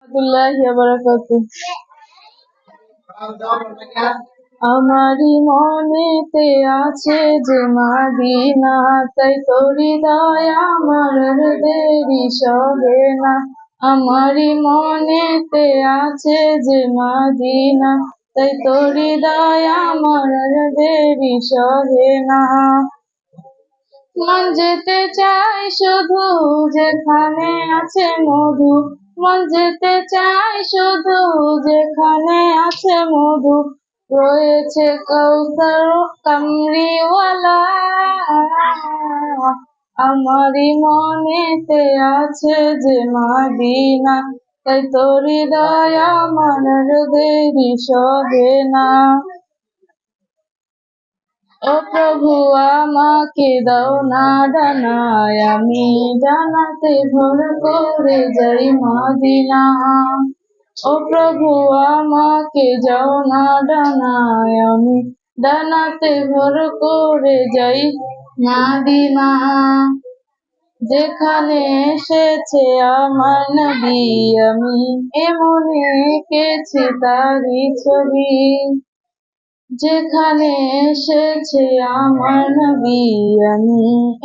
warahmatullahi wabarakatuh. আমারই মনেতে আছে যে মাদিনা, তাই তোরি দয়া আমার দেরি সহে না। আমারই মনেতে আছে যে মাদিনা, তাই তোরি দয়া আমার দেরি সহে না। মন যেতে চাই শুধু যেখানে আছে মধু, মন যেতে চাই শুধু যেখানে আছে মধু, রয়েছে কৌসার কামরিওয়ালা। আমারই মনেতে আছে যে মাদিনা, তাই তোরি দয়া আমার দেরি সহে না। ও প্রভু আমাকে দাও না ডানায়, আমি জানাতে ভোর করে যাই মদিনা। ও প্রভু আমাকে যাও না ডানায়, আমি ডানাতে ভোর করে যাই মদিনা। যেখানে এসেছে আমার নবী, আমি এমনে এঁকেছি তারই ছবি। যেখানে এসেছে আমার নবী, আমি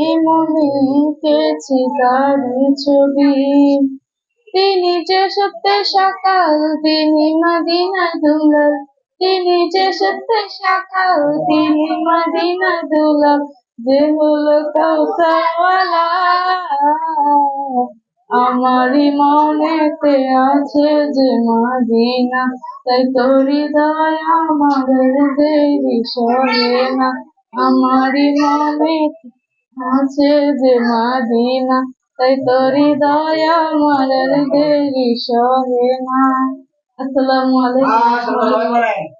এমনে এঁকেছি তারই ছবি। তিনি যে সত্যের সকাল, তিনি মদিনার দুলাল, তিনি যে সত্যের সকাল, তিনি মদিনার দুলাল, যে হলো কাউসারওয়ালা। আমারই মনেতে আছে যে মাদিনা, তাই তোরি দয়া আমার দেরি সহে না। আমারই মনেতে আছে যে মাদিনা, তাই তোরি দয়া আমার দেরি সহে না। আসসালামু আলাইকুম।